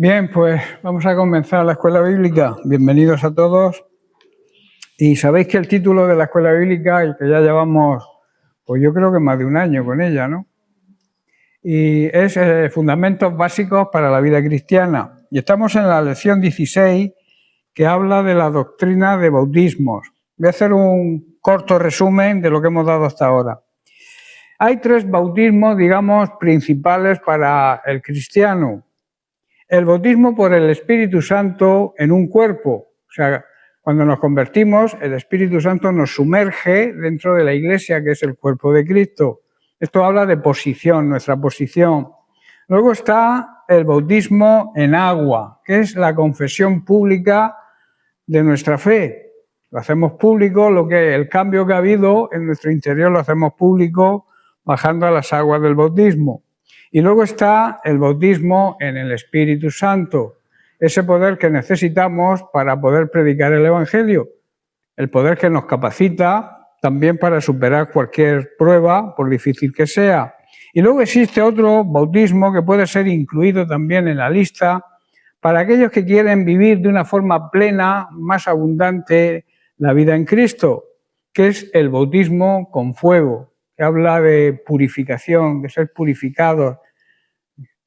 Bien, pues vamos a comenzar la escuela bíblica. Bienvenidos a todos. Y sabéis que el título de la escuela bíblica, y que ya llevamos, pues yo creo que más de un año con ella, ¿no? Y es Fundamentos básicos para la vida cristiana. Y estamos en la lección 16, que habla de la doctrina de bautismos. Voy a hacer un corto resumen de lo que hemos dado hasta ahora. Hay tres bautismos, digamos, principales para el cristiano. El bautismo por el Espíritu Santo en un cuerpo. O sea, cuando nos convertimos, el Espíritu Santo nos sumerge dentro de la Iglesia, que es el cuerpo de Cristo. Esto habla de posición, nuestra posición. Luego está el bautismo en agua, que es la confesión pública de nuestra fe. Lo hacemos público, el cambio que ha habido en nuestro interior lo hacemos público bajando a las aguas del bautismo. Y luego está el bautismo en el Espíritu Santo, ese poder que necesitamos para poder predicar el Evangelio, el poder que nos capacita también para superar cualquier prueba, por difícil que sea. Y luego existe otro bautismo que puede ser incluido también en la lista para aquellos que quieren vivir de una forma plena, más abundante, la vida en Cristo, que es el bautismo con fuego, que habla de purificación, de ser purificados.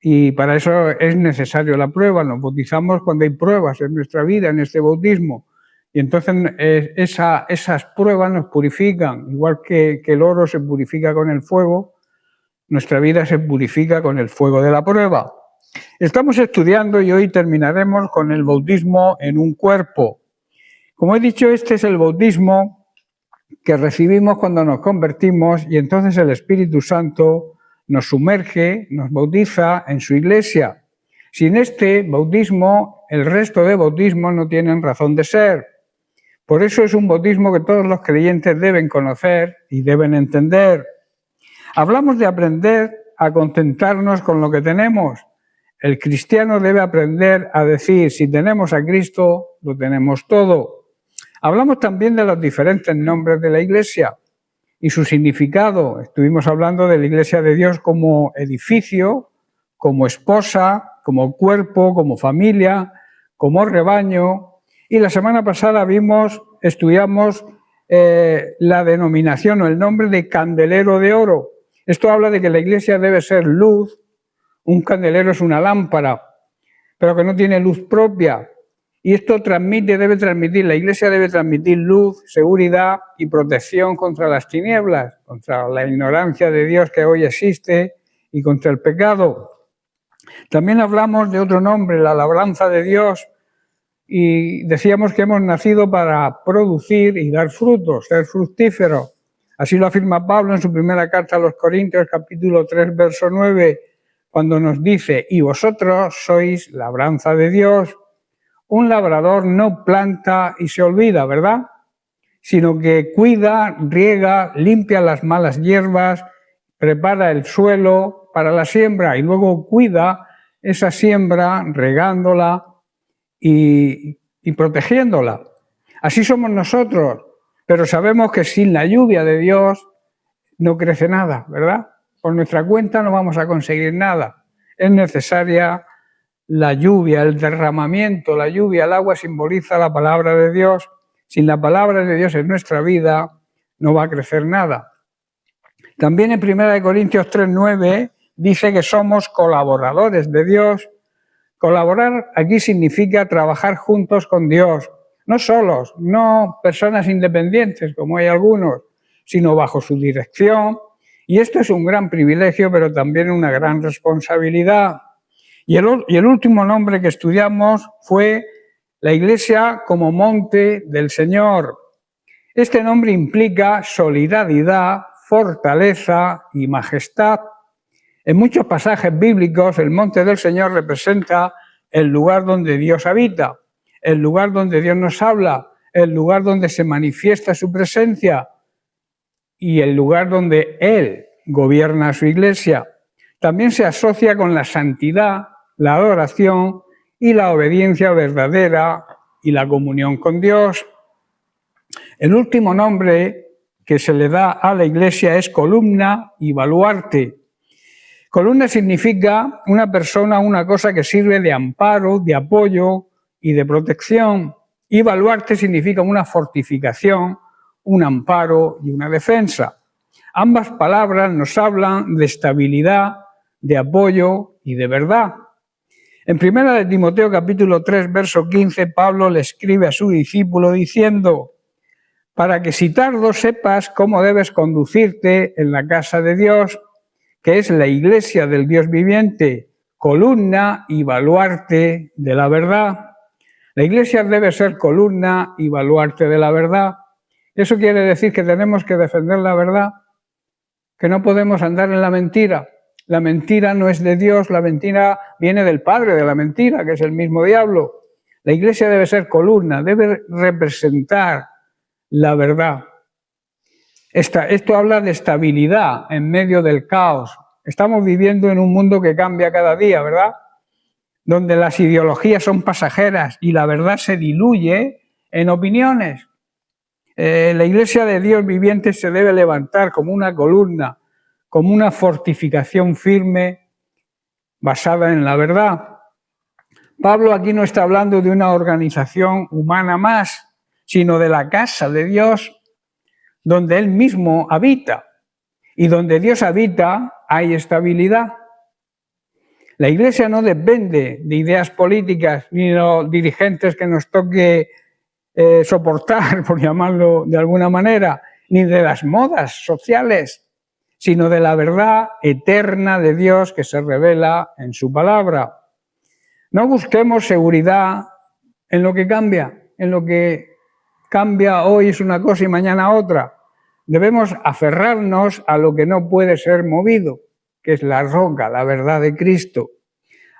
Y para eso es necesario la prueba. Nos bautizamos cuando hay pruebas en nuestra vida, en este bautismo. Y entonces esas pruebas nos purifican. Igual que el oro se purifica con el fuego, nuestra vida se purifica con el fuego de la prueba. Estamos estudiando y hoy terminaremos con el bautismo en un cuerpo. Como he dicho, este es el bautismo que recibimos cuando nos convertimos y entonces el Espíritu Santo nos sumerge, nos bautiza en su Iglesia. Sin este bautismo, el resto de bautismos no tienen razón de ser. Por eso es un bautismo que todos los creyentes deben conocer y deben entender. Hablamos de aprender a contentarnos con lo que tenemos. El cristiano debe aprender a decir, si tenemos a Cristo, lo tenemos todo. Hablamos también de los diferentes nombres de la Iglesia y su significado. Estuvimos hablando de la Iglesia de Dios como edificio, como esposa, como cuerpo, como familia, como rebaño. Y la semana pasada estudiamos la denominación o el nombre de candelero de oro. Esto habla de que la Iglesia debe ser luz. Un candelero es una lámpara, pero que no tiene luz propia. Y esto la Iglesia debe transmitir luz, seguridad y protección contra las tinieblas, contra la ignorancia de Dios que hoy existe y contra el pecado. También hablamos de otro nombre, la labranza de Dios, y decíamos que hemos nacido para producir y dar frutos, ser fructíferos. Así lo afirma Pablo en su primera carta a los Corintios, capítulo 3, verso 9, cuando nos dice, y vosotros sois labranza de Dios. Un labrador no planta y se olvida, ¿verdad? Sino que cuida, riega, limpia las malas hierbas, prepara el suelo para la siembra y luego cuida esa siembra regándola y protegiéndola. Así somos nosotros, pero sabemos que sin la lluvia de Dios no crece nada, ¿verdad? Por nuestra cuenta no vamos a conseguir nada. Es necesaria la lluvia, el derramamiento, la lluvia, el agua simboliza la palabra de Dios. Sin la palabra de Dios en nuestra vida no va a crecer nada. También en 1 Corintios 3:9 dice que somos colaboradores de Dios. Colaborar aquí significa trabajar juntos con Dios, no solos, no personas independientes como hay algunos, sino bajo su dirección. Y esto es un gran privilegio, pero también una gran responsabilidad. Y el último nombre que estudiamos fue la Iglesia como monte del Señor. Este nombre implica solidaridad, fortaleza y majestad. En muchos pasajes bíblicos, el monte del Señor representa el lugar donde Dios habita, el lugar donde Dios nos habla, el lugar donde se manifiesta su presencia y el lugar donde Él gobierna a su Iglesia. También se asocia con la santidad, la adoración y la obediencia verdadera y la comunión con Dios. El último nombre que se le da a la Iglesia es columna y baluarte. Columna significa una persona, una cosa que sirve de amparo, de apoyo y de protección. Y baluarte significa una fortificación, un amparo y una defensa. Ambas palabras nos hablan de estabilidad, de apoyo y de verdad. En 1 de Timoteo capítulo 3, verso 15, Pablo le escribe a su discípulo diciendo: para que si tardo sepas cómo debes conducirte en la casa de Dios, que es la iglesia del Dios viviente, columna y baluarte de la verdad. La iglesia debe ser columna y baluarte de la verdad. Eso quiere decir que tenemos que defender la verdad, que no podemos andar en la mentira. La mentira no es de Dios, la mentira viene del padre de la mentira, que es el mismo diablo. La iglesia debe ser columna, debe representar la verdad. Esto habla de estabilidad en medio del caos. Estamos viviendo en un mundo que cambia cada día, ¿verdad? Donde las ideologías son pasajeras y la verdad se diluye en opiniones. La iglesia de Dios viviente se debe levantar como una columna, como una fortificación firme basada en la verdad. Pablo aquí no está hablando de una organización humana más, sino de la casa de Dios, donde Él mismo habita. Y donde Dios habita hay estabilidad. La iglesia no depende de ideas políticas ni de los dirigentes que nos toque soportar, por llamarlo de alguna manera, ni de las modas sociales, sino de la verdad eterna de Dios que se revela en su palabra. No busquemos seguridad en lo que cambia, en lo que cambia hoy es una cosa y mañana otra. Debemos aferrarnos a lo que no puede ser movido, que es la roca, la verdad de Cristo.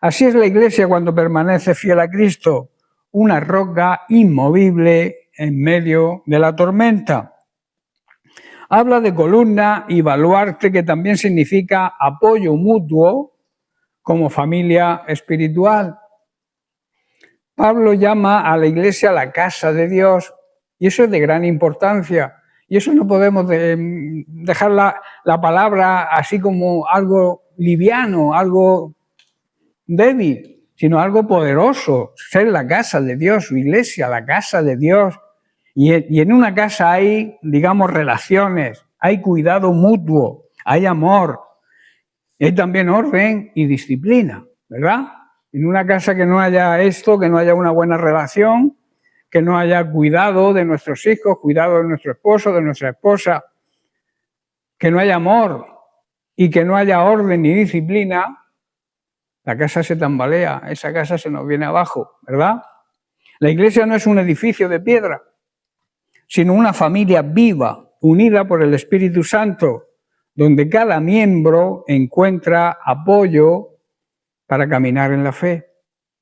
Así es la iglesia cuando permanece fiel a Cristo, una roca inmovible en medio de la tormenta. Habla de columna y baluarte, que también significa apoyo mutuo como familia espiritual. Pablo llama a la iglesia la casa de Dios, y eso es de gran importancia. Y eso no podemos dejar la palabra así como algo liviano, algo débil, sino algo poderoso. Ser la casa de Dios, su iglesia, la casa de Dios. Y en una casa hay, digamos, relaciones, hay cuidado mutuo, hay amor, hay también orden y disciplina, ¿verdad? En una casa que no haya esto, que no haya una buena relación, que no haya cuidado de nuestros hijos, cuidado de nuestro esposo, de nuestra esposa, que no haya amor y que no haya orden ni disciplina, la casa se tambalea, esa casa se nos viene abajo, ¿verdad? La iglesia no es un edificio de piedra, sino una familia viva, unida por el Espíritu Santo, donde cada miembro encuentra apoyo para caminar en la fe.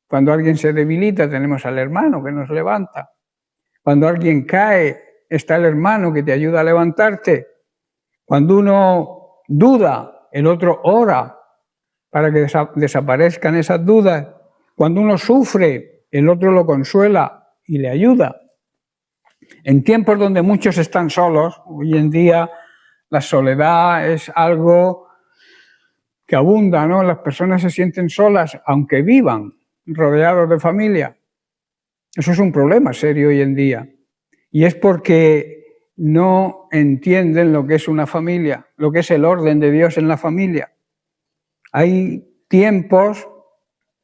Cuando alguien se debilita, tenemos al hermano que nos levanta. Cuando alguien cae, está el hermano que te ayuda a levantarte. Cuando uno duda, el otro ora para que desaparezcan esas dudas. Cuando uno sufre, el otro lo consuela y le ayuda. En tiempos donde muchos están solos, hoy en día la soledad es algo que abunda, ¿no? Las personas se sienten solas, aunque vivan rodeados de familia. Eso es un problema serio hoy en día. Y es porque no entienden lo que es una familia, lo que es el orden de Dios en la familia. Hay tiempos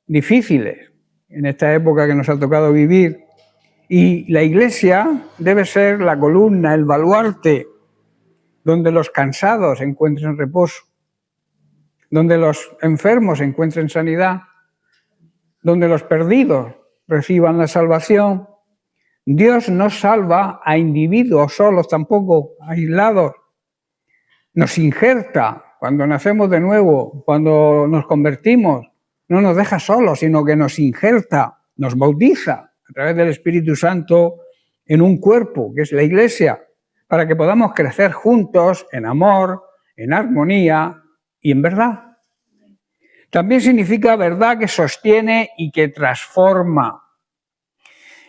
difíciles en esta época que nos ha tocado vivir y la iglesia debe ser la columna, el baluarte, donde los cansados encuentren reposo, donde los enfermos encuentren sanidad, donde los perdidos reciban la salvación. Dios no salva a individuos solos, tampoco aislados. Nos injerta cuando nacemos de nuevo, cuando nos convertimos. No nos deja solos, sino que nos injerta, nos bautiza a través del Espíritu Santo en un cuerpo, que es la iglesia, para que podamos crecer juntos en amor, en armonía y en verdad. También significa verdad que sostiene y que transforma.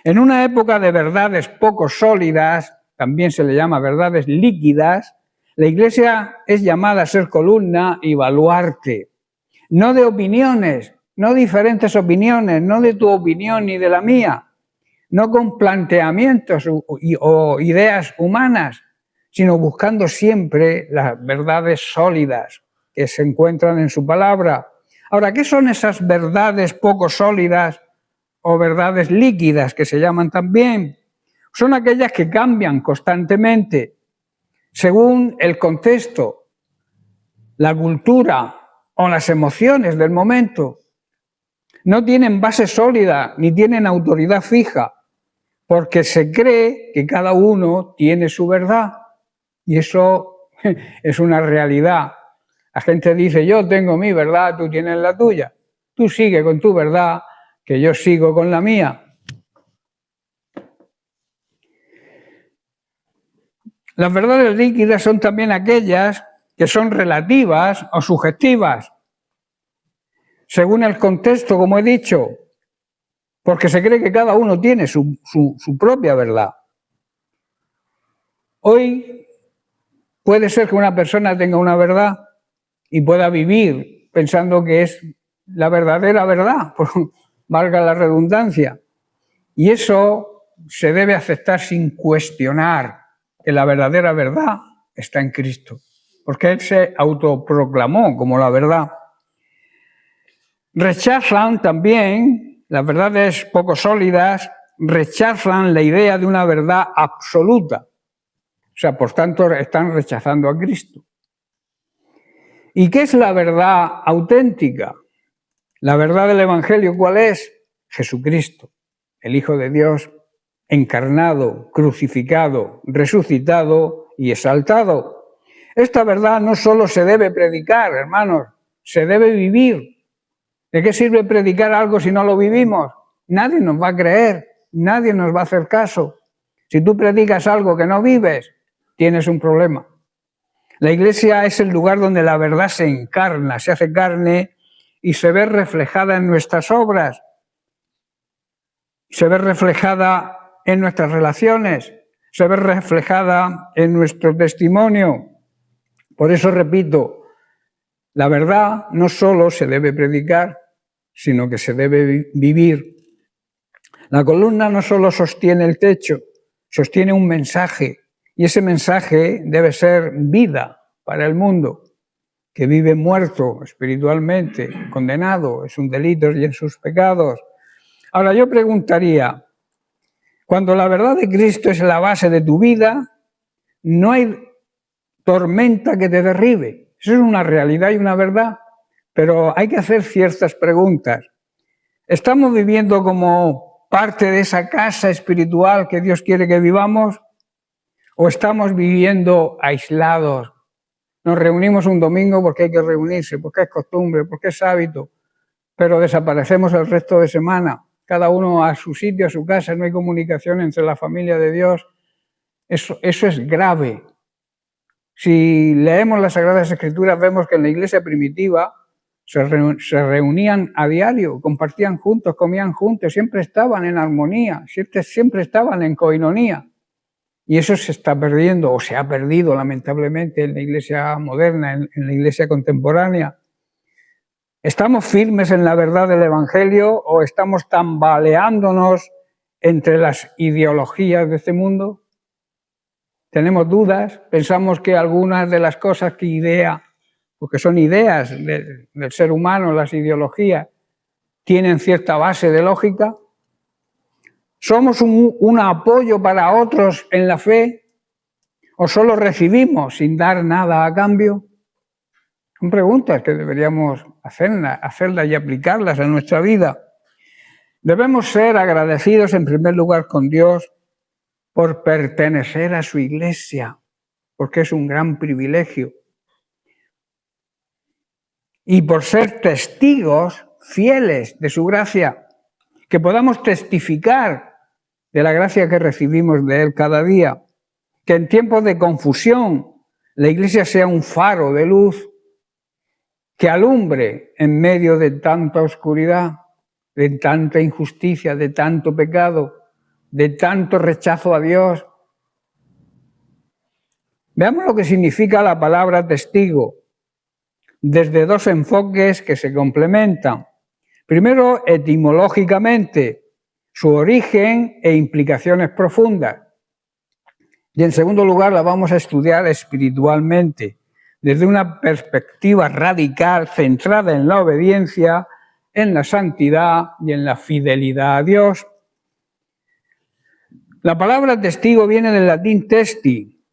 En una época de verdades poco sólidas, también se le llama verdades líquidas, la iglesia es llamada a ser columna y baluarte. no de opiniones, no diferentes opiniones, no de tu opinión ni de la mía, no con planteamientos o ideas humanas, sino buscando siempre las verdades sólidas que se encuentran en su palabra. Ahora, ¿qué son esas verdades poco sólidas o verdades líquidas que se llaman también? Son aquellas que cambian constantemente según el contexto, la cultura o las emociones del momento. No tienen base sólida ni tienen autoridad fija, porque se cree que cada uno tiene su verdad. Y eso es una realidad. La gente dice, yo tengo mi verdad, tú tienes la tuya. Tú sigue con tu verdad, que yo sigo con la mía. Las verdades líquidas son también aquellas que son relativas o subjetivas, según el contexto, como he dicho, porque se cree que cada uno tiene su propia verdad. Hoy puede ser que una persona tenga una verdad y pueda vivir pensando que es la verdadera verdad, valga la redundancia. Y eso se debe aceptar sin cuestionar que la verdadera verdad está en Cristo, porque Él se autoproclamó como la verdad. Rechazan también, las verdades poco sólidas, rechazan la idea de una verdad absoluta. O sea, por tanto, están rechazando a Cristo. ¿Y qué es la verdad auténtica? La verdad del Evangelio, ¿cuál es? Jesucristo, el Hijo de Dios, encarnado, crucificado, resucitado y exaltado. Esta verdad no solo se debe predicar, hermanos, se debe vivir. ¿De qué sirve predicar algo si no lo vivimos? Nadie nos va a creer, nadie nos va a hacer caso. Si tú predicas algo que no vives, tienes un problema. La Iglesia es el lugar donde la verdad se encarna, se hace carne y se ve reflejada en nuestras obras, se ve reflejada en nuestras relaciones, se ve reflejada en nuestro testimonio. Por eso repito, la verdad no solo se debe predicar, sino que se debe vivir. La columna no solo sostiene el techo, sostiene un mensaje, y ese mensaje debe ser vida para el mundo, que vive muerto espiritualmente, condenado en sus delitos y en sus pecados. Ahora yo preguntaría, cuando la verdad de Cristo es la base de tu vida, no hay tormenta que te derribe. Eso es una realidad y una verdad, pero hay que hacer ciertas preguntas. ¿Estamos viviendo como parte de esa casa espiritual que Dios quiere que vivamos? ¿O estamos viviendo aislados? Nos reunimos un domingo porque hay que reunirse, porque es costumbre, porque es hábito, pero desaparecemos el resto de semana, cada uno a su sitio, a su casa, no hay comunicación entre la familia de Dios. Eso es grave. Si leemos las Sagradas Escrituras, vemos que en la iglesia primitiva se reunían a diario, compartían juntos, comían juntos, siempre estaban en armonía, siempre estaban en coinonía. Y eso se está perdiendo, o se ha perdido lamentablemente en la iglesia moderna, en la iglesia contemporánea. ¿Estamos firmes en la verdad del Evangelio o estamos tambaleándonos entre las ideologías de este mundo? ¿Tenemos dudas? ¿Pensamos que algunas de las cosas que idea, porque son ideas del ser humano, las ideologías, tienen cierta base de lógica? ¿Somos un apoyo para otros en la fe? ¿O solo recibimos sin dar nada a cambio? Son preguntas que deberíamos hacerlas y aplicarlas a nuestra vida. Debemos ser agradecidos en primer lugar con Dios por pertenecer a su iglesia, porque es un gran privilegio. Y por ser testigos fieles de su gracia, que podamos testificar de la gracia que recibimos de Él cada día, que en tiempos de confusión la iglesia sea un faro de luz que alumbre en medio de tanta oscuridad, de tanta injusticia, de tanto pecado, de tanto rechazo a Dios. Veamos lo que significa la palabra testigo. desde dos enfoques que se complementan. Primero, etimológicamente, su origen e implicaciones profundas. Y en segundo lugar, la vamos a estudiar espiritualmente, desde una perspectiva radical centrada en la obediencia, en la santidad y en la fidelidad a Dios. La palabra testigo viene del latín testi,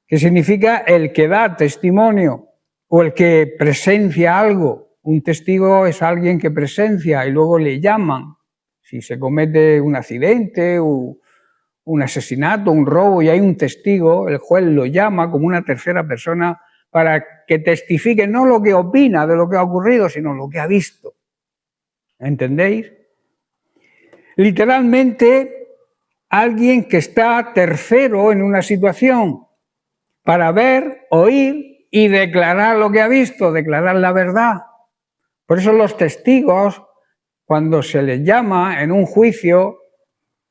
que significa el que da testimonio o el que presencia algo. Un testigo es alguien que presencia y luego le llaman. Si se comete un accidente o un asesinato, un robo y hay un testigo, el juez lo llama como una tercera persona para que testifique no lo que opina de lo que ha ocurrido, sino lo que ha visto. ¿Entendéis? Literalmente, alguien que está tercero en una situación para ver, oír y declarar lo que ha visto, declarar la verdad. Por eso los testigos, cuando se les llama en un juicio,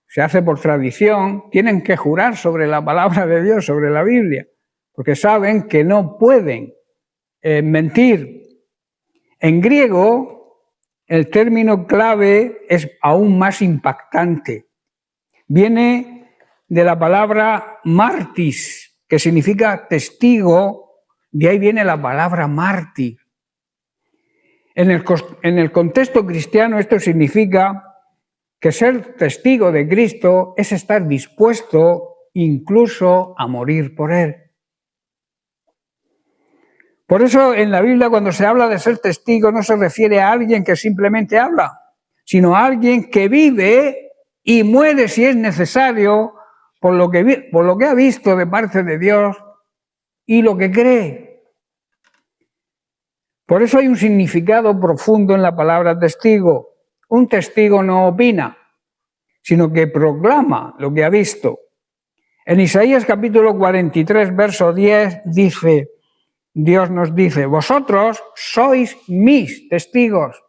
se hace por tradición, tienen que jurar sobre la palabra de Dios, sobre la Biblia, porque saben que no pueden mentir. En griego, el término clave es aún más impactante. Viene de la palabra martis, que significa testigo, de ahí viene la palabra mártir. En el contexto cristiano esto significa que ser testigo de Cristo es estar dispuesto incluso a morir por Él. Por eso en la Biblia cuando se habla de ser testigo no se refiere a alguien que simplemente habla, sino a alguien que vive y muere si es necesario por lo que ha visto de parte de Dios y lo que cree. Por eso hay un significado profundo en la palabra testigo. Un testigo no opina, sino que proclama lo que ha visto. En Isaías capítulo 43, verso 10, Dios nos dice, vosotros sois mis testigos.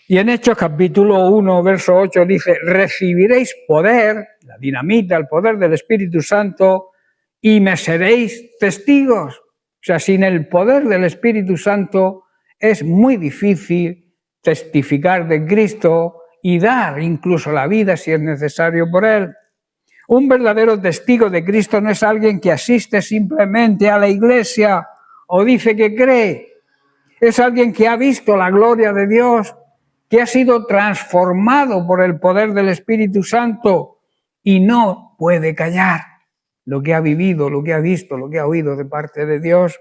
Y en Hechos capítulo 1, verso 8 dice, recibiréis poder, la dinamita, el poder del Espíritu Santo, y me seréis testigos. O sea, sin el poder del Espíritu Santo es muy difícil testificar de Cristo y dar incluso la vida si es necesario por Él. Un verdadero testigo de Cristo no es alguien que asiste simplemente a la iglesia o dice que cree. Es alguien que ha visto la gloria de Dios, que ha sido transformado por el poder del Espíritu Santo y no puede callar lo que ha vivido, lo que ha visto, lo que ha oído de parte de Dios.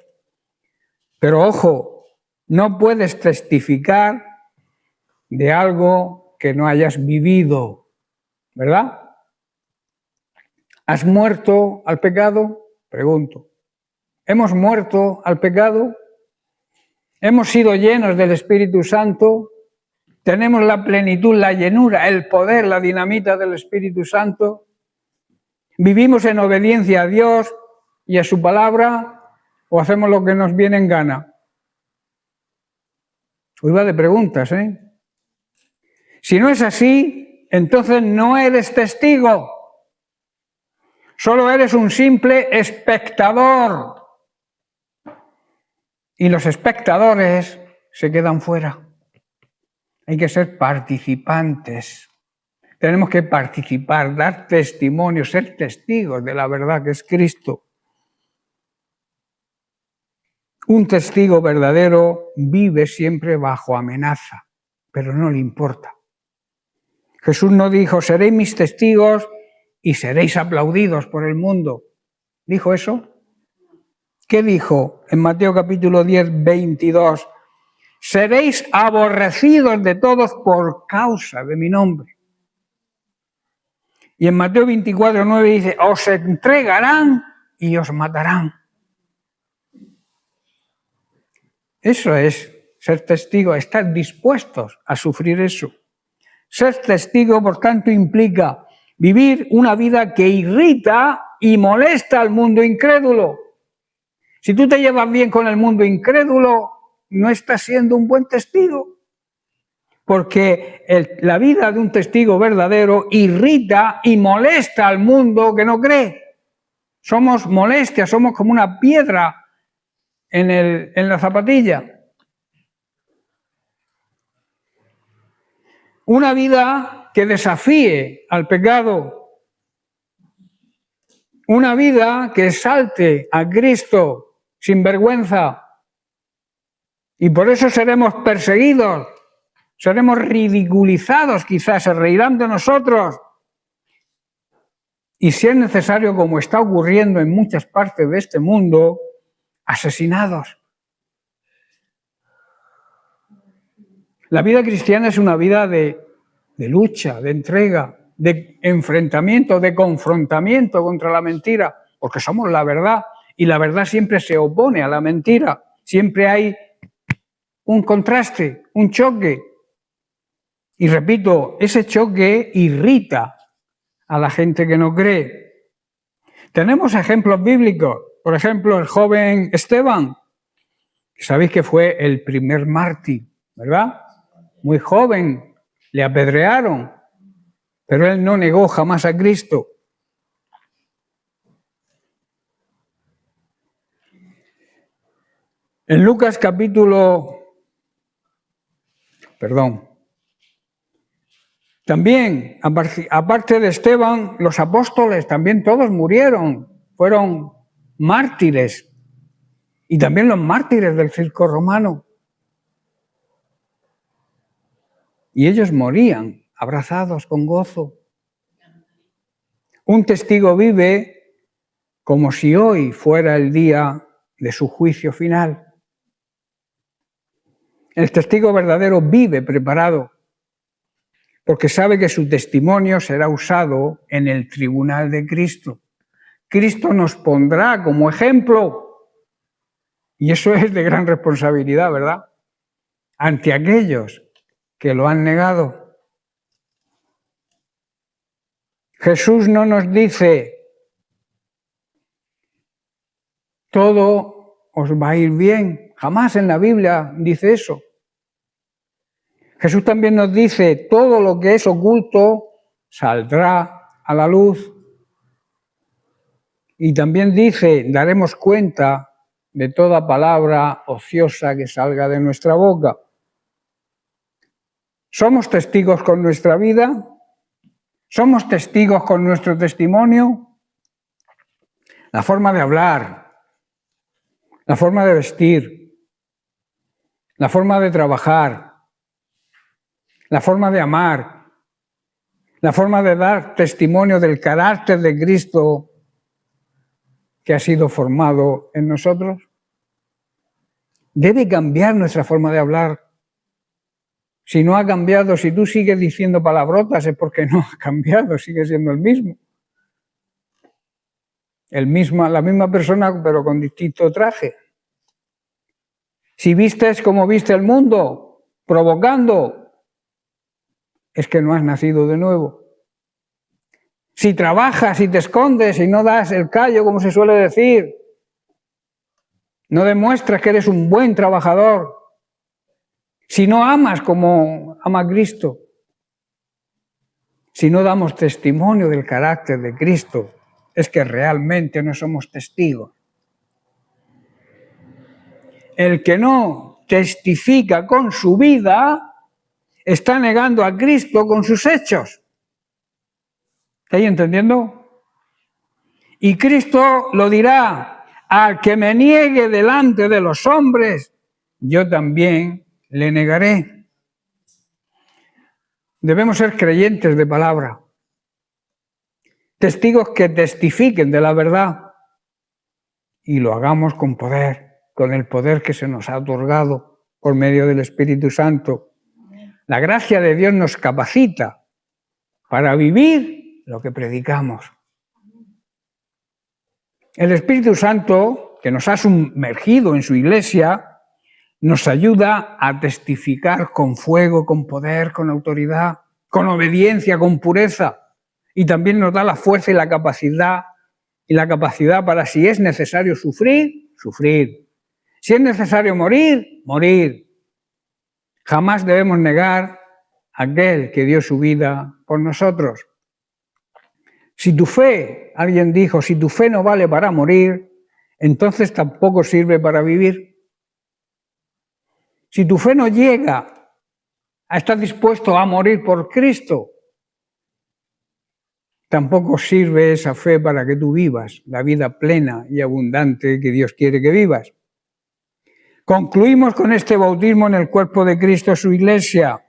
Pero ojo, no puedes testificar de algo que no hayas vivido, ¿verdad? ¿Has muerto al pecado? Pregunto. ¿Hemos muerto al pecado? ¿Hemos sido llenos del Espíritu Santo? ¿Tenemos la plenitud, la llenura, el poder, la dinamita del Espíritu Santo? ¿Vivimos en obediencia a Dios y a su palabra o hacemos lo que nos viene en gana? Hoy va de preguntas, ¿eh? Si no es así, entonces no eres testigo. Solo eres un simple espectador. Y los espectadores se quedan fuera. Hay que ser participantes. Tenemos que participar, dar testimonio, ser testigos de la verdad que es Cristo. Un testigo verdadero vive siempre bajo amenaza, pero no le importa. Jesús no dijo, seréis mis testigos y seréis aplaudidos por el mundo. ¿Dijo eso? ¿Qué dijo en Mateo capítulo 10, 22? Seréis aborrecidos de todos por causa de mi nombre. Y en Mateo 24, 9 dice, os entregarán y os matarán. Eso es ser testigo, estar dispuestos a sufrir eso. Ser testigo, por tanto, implica vivir una vida que irrita y molesta al mundo incrédulo. Si tú te llevas bien con el mundo incrédulo, no estás siendo un buen testigo. Porque la vida de un testigo verdadero irrita y molesta al mundo que no cree. Somos molestias, somos como una piedra en la zapatilla. Una vida que desafíe al pecado. Una vida que exalte a Cristo sin vergüenza. Y por eso seremos perseguidos, seremos ridiculizados, quizás se reirán de nosotros. Y si es necesario, como está ocurriendo en muchas partes de este mundo, asesinados. La vida cristiana es una vida de lucha, de entrega, de enfrentamiento, de confrontamiento contra la mentira, porque somos la verdad, y la verdad siempre se opone a la mentira, siempre hay un contraste, un choque. Y repito, ese choque irrita a la gente que no cree. Tenemos ejemplos bíblicos, por ejemplo, el joven Esteban, que sabéis que fue el primer mártir, ¿verdad? Muy joven, le apedrearon, pero él no negó jamás a Cristo. En Lucas también, aparte de Esteban, los apóstoles también todos murieron, fueron mártires, y también los mártires del circo romano. Y ellos morían abrazados con gozo. Un testigo vive como si hoy fuera el día de su juicio final. El testigo verdadero vive preparado, porque sabe que su testimonio será usado en el tribunal de Cristo. Cristo nos pondrá como ejemplo, y eso es de gran responsabilidad, ¿verdad? Ante aquellos que lo han negado. Jesús no nos dice, todo os va a ir bien. Jamás en la Biblia dice eso. Jesús también nos dice, todo lo que es oculto saldrá a la luz. Y también dice, daremos cuenta de toda palabra ociosa que salga de nuestra boca. ¿Somos testigos con nuestra vida? ¿Somos testigos con nuestro testimonio? La forma de hablar, la forma de vestir, la forma de trabajar, la forma de amar, la forma de dar testimonio del carácter de Cristo que ha sido formado en nosotros. Debe cambiar nuestra forma de hablar. Si no ha cambiado, si tú sigues diciendo palabrotas es porque no ha cambiado, sigue siendo el mismo. La misma persona, pero con distinto traje. Si vistes como viste el mundo, provocando, es que no has nacido de nuevo. Si trabajas y te escondes y no das el callo, como se suele decir, no demuestras que eres un buen trabajador. Si no amas como ama Cristo, si no damos testimonio del carácter de Cristo, es que realmente no somos testigos. El que no testifica con su vida está negando a Cristo con sus hechos. ¿Estáis entendiendo? Y Cristo lo dirá, al que me niegue delante de los hombres, yo también le negaré. Debemos ser creyentes de palabra, testigos que testifiquen de la verdad y lo hagamos con poder, con el poder que se nos ha otorgado por medio del Espíritu Santo. La gracia de Dios nos capacita para vivir lo que predicamos. El Espíritu Santo, que nos ha sumergido en su iglesia, nos ayuda a testificar con fuego, con poder, con autoridad, con obediencia, con pureza. Y también nos da la fuerza y la capacidad para, si es necesario sufrir, sufrir. Si es necesario morir, morir. Jamás debemos negar a aquel que dio su vida por nosotros. Si tu fe, alguien dijo, si tu fe no vale para morir, entonces tampoco sirve para vivir. Si tu fe no llega a estar dispuesto a morir por Cristo, tampoco sirve esa fe para que tú vivas la vida plena y abundante que Dios quiere que vivas. Concluimos con este bautismo en el cuerpo de Cristo, su iglesia,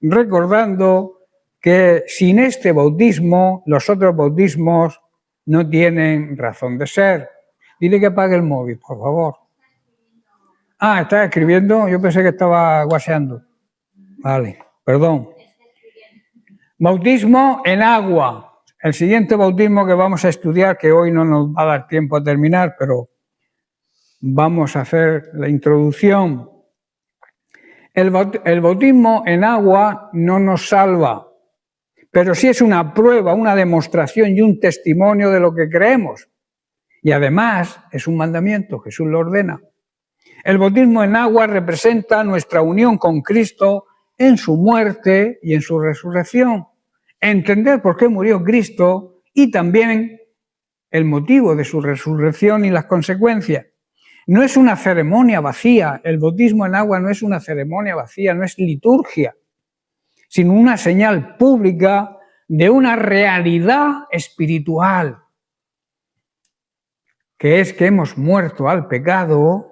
recordando que sin este bautismo, los otros bautismos no tienen razón de ser. Dile que apague el móvil, por favor. Ah, ¿estás escribiendo? Yo pensé que estaba guaseando. Vale, perdón. Bautismo en agua. El siguiente bautismo que vamos a estudiar, que hoy no nos va a dar tiempo a terminar, pero vamos a hacer la introducción. El bautismo en agua no nos salva, pero sí es una prueba, una demostración y un testimonio de lo que creemos. Y además es un mandamiento, Jesús lo ordena. El bautismo en agua representa nuestra unión con Cristo en su muerte y en su resurrección. Entender por qué murió Cristo y también el motivo de su resurrección y las consecuencias. No es una ceremonia vacía, el bautismo en agua no es una ceremonia vacía, no es liturgia, sino una señal pública de una realidad espiritual, que es que hemos muerto al pecado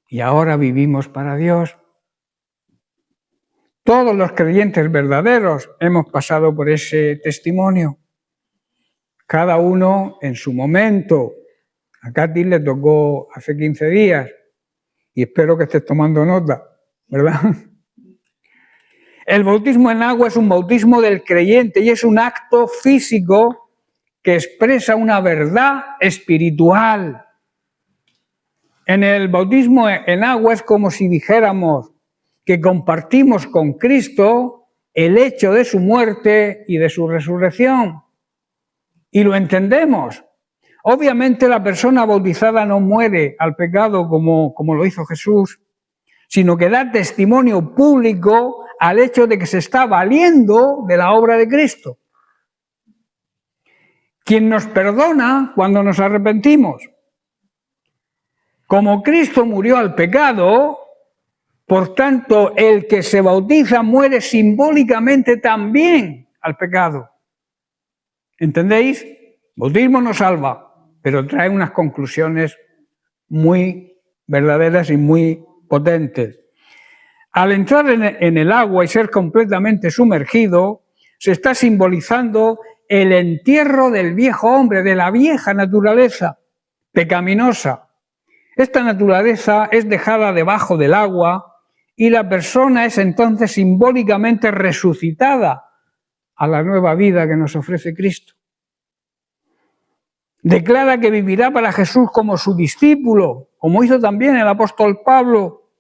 y ahora vivimos para Dios. Todos los creyentes verdaderos hemos pasado por ese testimonio, cada uno en su momento. A Katy le tocó hace 15 días y espero que estés tomando nota, ¿verdad? El bautismo en agua es un bautismo del creyente y es un acto físico que expresa una verdad espiritual. En el bautismo en agua es como si dijéramos que compartimos con Cristo el hecho de su muerte y de su resurrección. Y lo entendemos. Obviamente la persona bautizada no muere al pecado como lo hizo Jesús, sino que da testimonio público al hecho de que se está valiendo de la obra de Cristo. Quien nos perdona cuando nos arrepentimos. Como Cristo murió al pecado, por tanto, el que se bautiza muere simbólicamente también al pecado. ¿Entendéis? Bautismo nos salva, pero trae unas conclusiones muy verdaderas y muy potentes. Al entrar en el agua y ser completamente sumergido, se está simbolizando el entierro del viejo hombre, de la vieja naturaleza pecaminosa. Esta naturaleza es dejada debajo del agua y la persona es entonces simbólicamente resucitada a la nueva vida que nos ofrece Cristo. Declara que vivirá para Jesús como su discípulo, como hizo también el apóstol Pablo.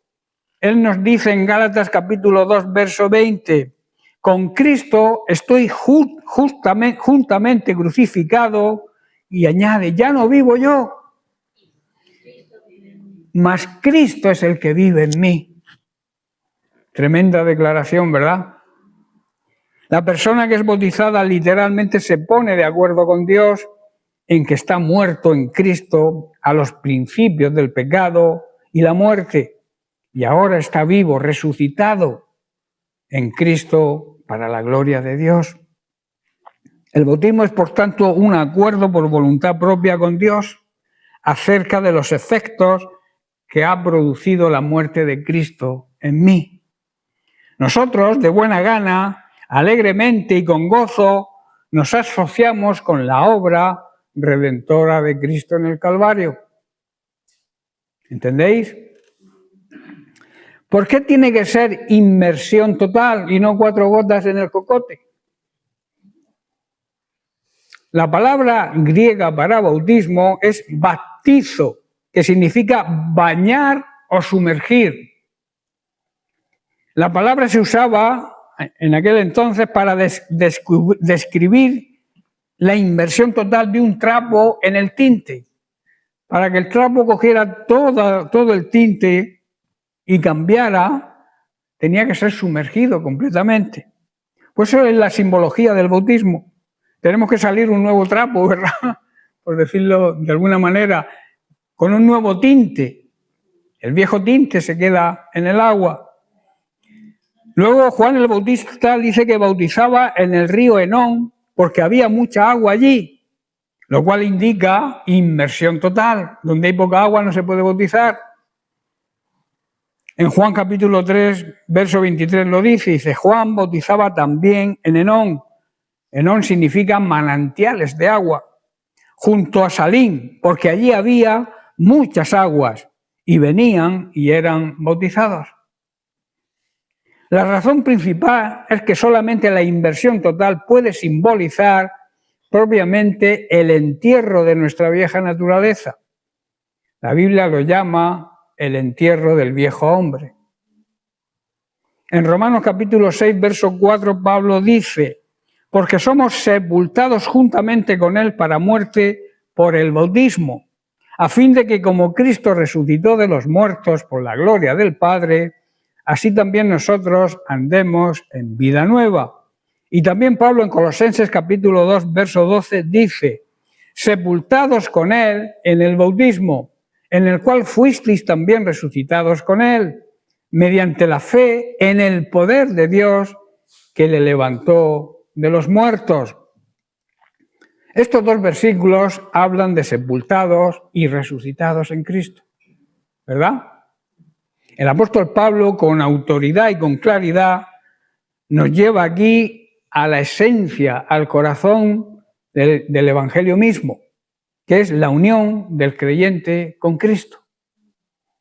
Él nos dice en Gálatas capítulo 2, verso 20, con Cristo estoy juntamente crucificado, y añade, ya no vivo yo, mas Cristo es el que vive en mí. Tremenda declaración, ¿verdad? La persona que es bautizada literalmente se pone de acuerdo con Dios en que está muerto en Cristo a los principios del pecado y la muerte, y ahora está vivo, resucitado en Cristo para la gloria de Dios. El bautismo es, por tanto, un acuerdo por voluntad propia con Dios acerca de los efectos que ha producido la muerte de Cristo en mí. Nosotros, de buena gana, alegremente y con gozo, nos asociamos con la obra redentora de Cristo en el Calvario. ¿Entendéis? ¿Por qué tiene que ser inmersión total y no 4 gotas en el cocote? La palabra griega para bautismo es baptizo, que significa bañar o sumergir. La palabra se usaba en aquel entonces para describir la inmersión total de un trapo en el tinte. Para que el trapo cogiera todo el tinte y cambiara, tenía que ser sumergido completamente. Pues eso es la simbología del bautismo. Tenemos que salir un nuevo trapo, ¿verdad? Por decirlo de alguna manera, con un nuevo tinte. El viejo tinte se queda en el agua. Luego Juan el Bautista dice que bautizaba en el río Enón porque había mucha agua allí, lo cual indica inmersión total. Donde hay poca agua no se puede bautizar. En Juan capítulo 3, verso 23 lo dice, Juan bautizaba también en Enón. Enón significa manantiales de agua, junto a Salim, porque allí había muchas aguas y venían y eran bautizados. La razón principal es que solamente la inmersión total puede simbolizar propiamente el entierro de nuestra vieja naturaleza. La Biblia lo llama el entierro del viejo hombre. En Romanos capítulo 6, verso 4, Pablo dice, porque somos sepultados juntamente con él para muerte por el bautismo, a fin de que como Cristo resucitó de los muertos por la gloria del Padre, así también nosotros andemos en vida nueva. Y también Pablo en Colosenses capítulo 2, verso 12 dice, sepultados con él en el bautismo, en el cual fuisteis también resucitados con él, mediante la fe en el poder de Dios que le levantó de los muertos. Estos dos versículos hablan de sepultados y resucitados en Cristo, ¿verdad? El apóstol Pablo, con autoridad y con claridad, nos lleva aquí a la esencia, al corazón del Evangelio mismo, que es la unión del creyente con Cristo,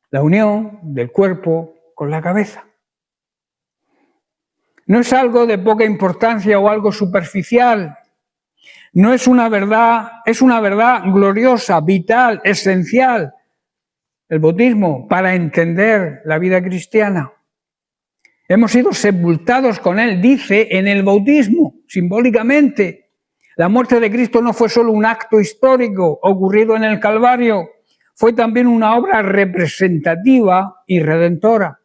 la unión del cuerpo con la cabeza. No es algo de poca importancia o algo superficial, no es una verdad gloriosa, vital, esencial, el bautismo, para entender la vida cristiana. Hemos sido sepultados con él, dice, en el bautismo, simbólicamente. La muerte de Cristo no fue solo un acto histórico ocurrido en el Calvario, fue también una obra representativa y redentora.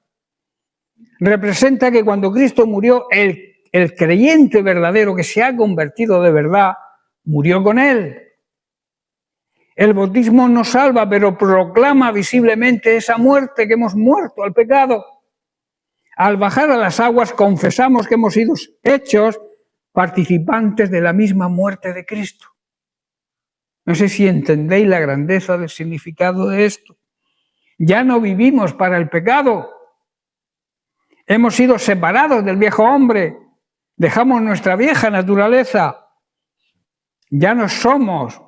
Representa que cuando Cristo murió, el creyente verdadero que se ha convertido de verdad, murió con él. El bautismo nos salva, pero proclama visiblemente esa muerte, que hemos muerto al pecado. Al bajar a las aguas confesamos que hemos sido hechos participantes de la misma muerte de Cristo. No sé si entendéis la grandeza del significado de esto. Ya no vivimos para el pecado. Hemos sido separados del viejo hombre. Dejamos nuestra vieja naturaleza. Ya no somos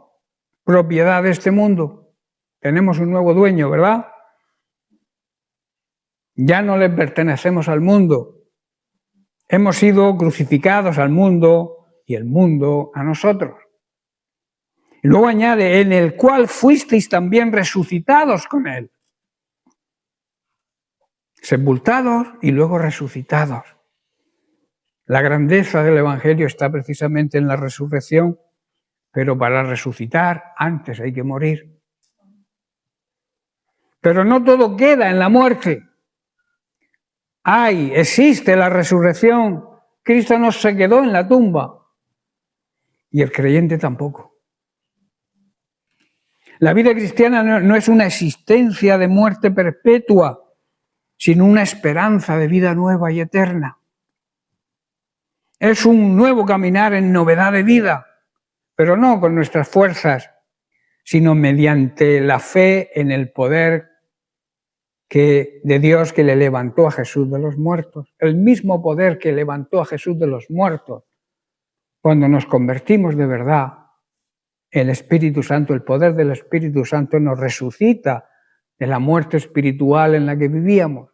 propiedad de este mundo. Tenemos un nuevo dueño, ¿verdad? Ya no le pertenecemos al mundo. Hemos sido crucificados al mundo y el mundo a nosotros. Y luego añade, en el cual fuisteis también resucitados con él. Sepultados y luego resucitados. La grandeza del Evangelio está precisamente en la resurrección, pero para resucitar antes hay que morir. Pero no todo queda en la muerte. Existe la resurrección. Cristo no se quedó en la tumba. Y el creyente tampoco. La vida cristiana no es una existencia de muerte perpetua, sino una esperanza de vida nueva y eterna. Es un nuevo caminar en novedad de vida, pero no con nuestras fuerzas, sino mediante la fe en el poder de Dios que le levantó a Jesús de los muertos. El mismo poder que levantó a Jesús de los muertos. Cuando nos convertimos de verdad, el Espíritu Santo, el poder del Espíritu Santo nos resucita de la muerte espiritual en la que vivíamos,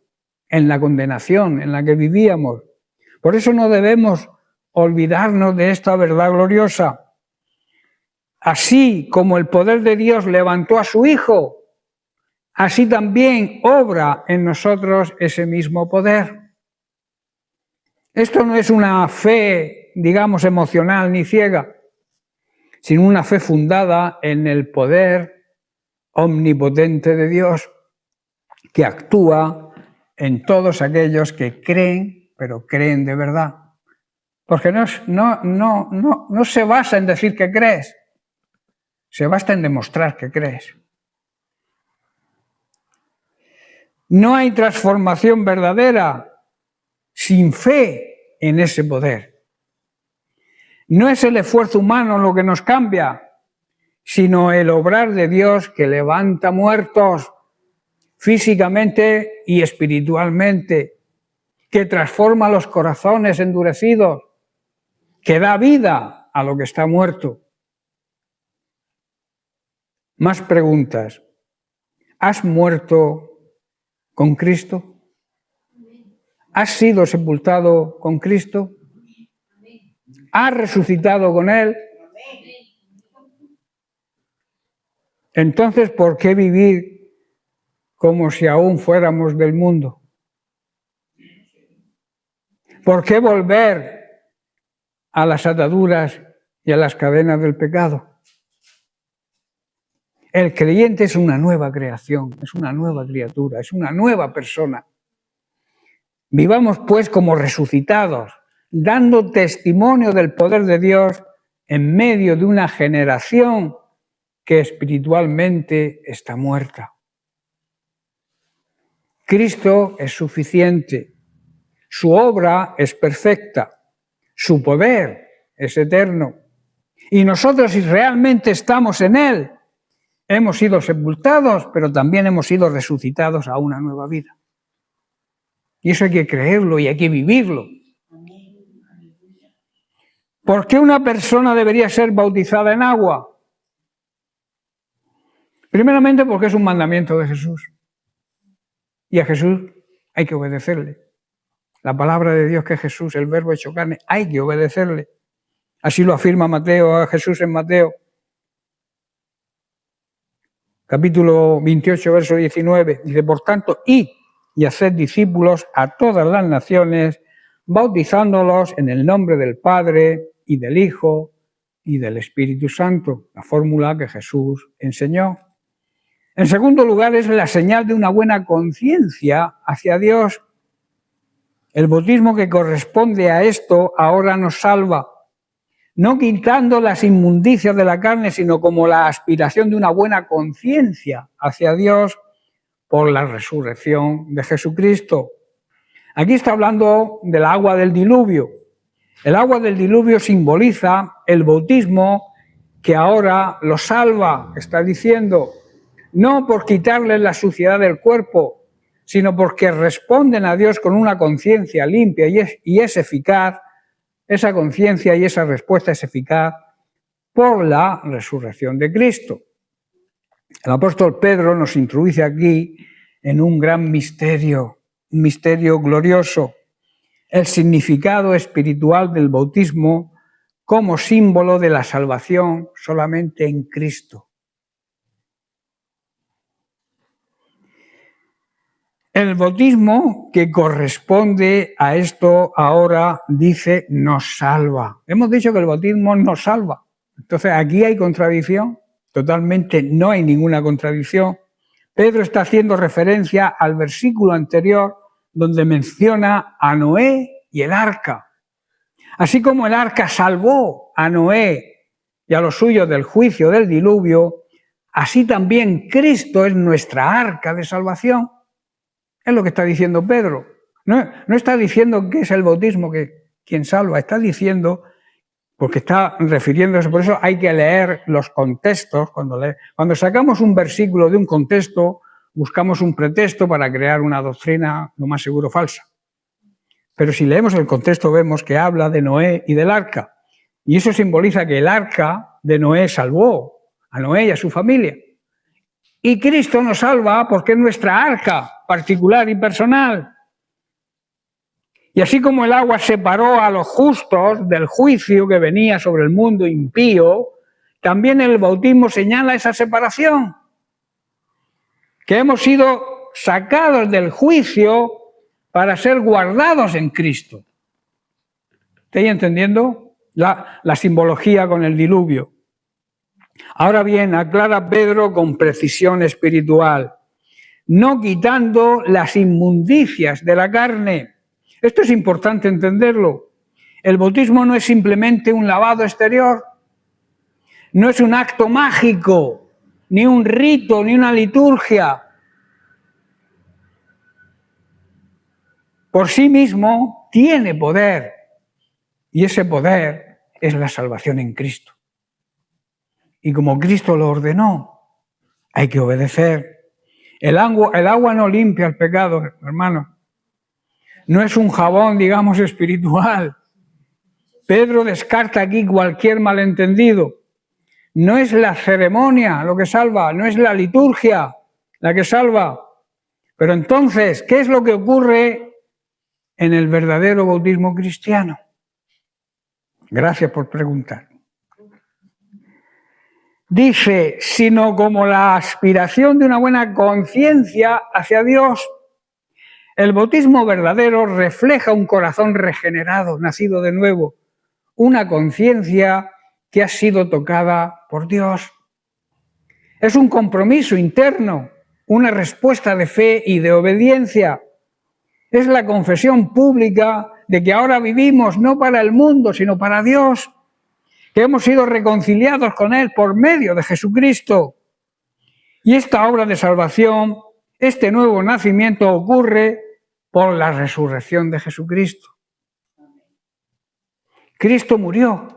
en la condenación en la que vivíamos. Por eso no debemos olvidarnos de esta verdad gloriosa. Así como el poder de Dios levantó a su Hijo, así también obra en nosotros ese mismo poder. Esto no es una fe, digamos, emocional ni ciega, sino una fe fundada en el poder omnipotente de Dios, que actúa en todos aquellos que creen, pero creen de verdad. Porque no se basa en decir que crees, se basa en demostrar que crees. No hay transformación verdadera sin fe en ese poder. No es el esfuerzo humano lo que nos cambia, sino el obrar de Dios que levanta muertos físicamente y espiritualmente, que transforma los corazones endurecidos, que da vida a lo que está muerto. Más preguntas. ¿Has muerto con Cristo? ¿Has sido sepultado con Cristo? ¿Has resucitado con Él? Entonces, ¿por qué vivir como si aún fuéramos del mundo? ¿Por qué volver a las ataduras y a las cadenas del pecado? El creyente es una nueva creación, es una nueva criatura, es una nueva persona. Vivamos pues como resucitados, dando testimonio del poder de Dios en medio de una generación que espiritualmente está muerta. Cristo es suficiente, su obra es perfecta, su poder es eterno. Y nosotros, si realmente estamos en Él, hemos sido sepultados, pero también hemos sido resucitados a una nueva vida. Y eso hay que creerlo y hay que vivirlo. ¿Por qué una persona debería ser bautizada en agua? Primeramente porque es un mandamiento de Jesús. Y a Jesús hay que obedecerle. La palabra de Dios que es Jesús, el verbo hecho carne, hay que obedecerle. Así lo afirma Mateo, a Jesús en Mateo. Capítulo 28, verso 19. Dice, por tanto, id y haced discípulos a todas las naciones, bautizándolos en el nombre del Padre y del Hijo y del Espíritu Santo, la fórmula que Jesús enseñó. En segundo lugar, es la señal de una buena conciencia hacia Dios. El bautismo que corresponde a esto ahora nos salva, no quitando las inmundicias de la carne, sino como la aspiración de una buena conciencia hacia Dios por la resurrección de Jesucristo. Aquí está hablando del agua del diluvio. El agua del diluvio simboliza el bautismo que ahora los salva, está diciendo, no por quitarles la suciedad del cuerpo, sino porque responden a Dios con una conciencia limpia y es eficaz. Esa conciencia y esa respuesta es eficaz por la resurrección de Cristo. El apóstol Pedro nos introduce aquí en un gran misterio, un misterio glorioso, el significado espiritual del bautismo como símbolo de la salvación solamente en Cristo. El bautismo que corresponde a esto ahora dice nos salva. Hemos dicho que el bautismo nos salva. Entonces aquí hay contradicción, totalmente no hay ninguna contradicción. Pedro está haciendo referencia al versículo anterior donde menciona a Noé y el arca. Así como el arca salvó a Noé y a los suyos del juicio del diluvio, así también Cristo es nuestra arca de salvación. Es lo que está diciendo Pedro. No está diciendo que es el bautismo quien salva, está diciendo, porque está refiriéndose, por eso hay que leer los contextos. Cuando sacamos un versículo de un contexto, buscamos un pretexto para crear una doctrina, lo más seguro, falsa. Pero si leemos el contexto vemos que habla de Noé y del arca. Y eso simboliza que el arca de Noé salvó a Noé y a su familia. Y Cristo nos salva porque es nuestra arca particular y personal. Y así como el agua separó a los justos del juicio que venía sobre el mundo impío, también el bautismo señala esa separación. Que hemos sido sacados del juicio para ser guardados en Cristo. ¿Estáis entendiendo la simbología con el diluvio? Ahora bien, aclara Pedro con precisión espiritual, no quitando las inmundicias de la carne. Esto es importante entenderlo. El bautismo no es simplemente un lavado exterior, no es un acto mágico, ni un rito, ni una liturgia. por sí mismo tiene poder, y ese poder es la salvación en Cristo. Y como Cristo lo ordenó, hay que obedecer. El agua no limpia el pecado, hermanos. No es un jabón, digamos, espiritual. Pedro descarta aquí cualquier malentendido. No es la ceremonia lo que salva, no es la liturgia la que salva. Pero entonces, ¿qué es lo que ocurre en el verdadero bautismo cristiano? Gracias por preguntar. Dice, sino como la aspiración de una buena conciencia hacia Dios. El bautismo verdadero refleja un corazón regenerado, nacido de nuevo, una conciencia que ha sido tocada por Dios. Es un compromiso interno, una respuesta de fe y de obediencia. Es la confesión pública de que ahora vivimos no para el mundo, sino para Dios, que hemos sido reconciliados con Él por medio de Jesucristo. Y esta obra de salvación, este nuevo nacimiento ocurre por la resurrección de Jesucristo. Cristo murió,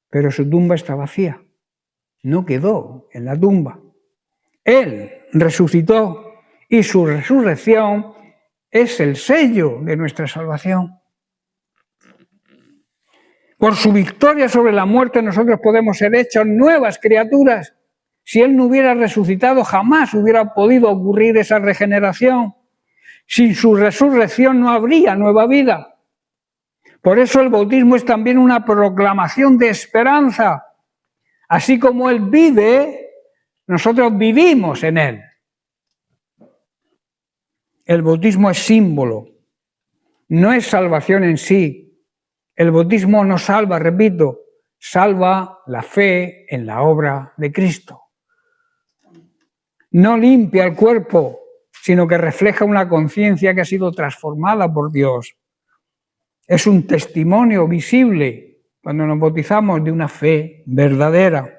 pero su tumba está vacía. No quedó en la tumba. Él resucitó y su resurrección es el sello de nuestra salvación. Por su victoria sobre la muerte nosotros podemos ser hechos nuevas criaturas. Si Él no hubiera resucitado, jamás hubiera podido ocurrir esa regeneración. Sin su resurrección no habría nueva vida. Por eso el bautismo es también una proclamación de esperanza. Así como Él vive, nosotros vivimos en Él. El bautismo es símbolo, no es salvación en sí. El bautismo no salva, repito, salva la fe en la obra de Cristo. No limpia el cuerpo, sino que refleja una conciencia que ha sido transformada por Dios. Es un testimonio visible cuando nos bautizamos de una fe verdadera.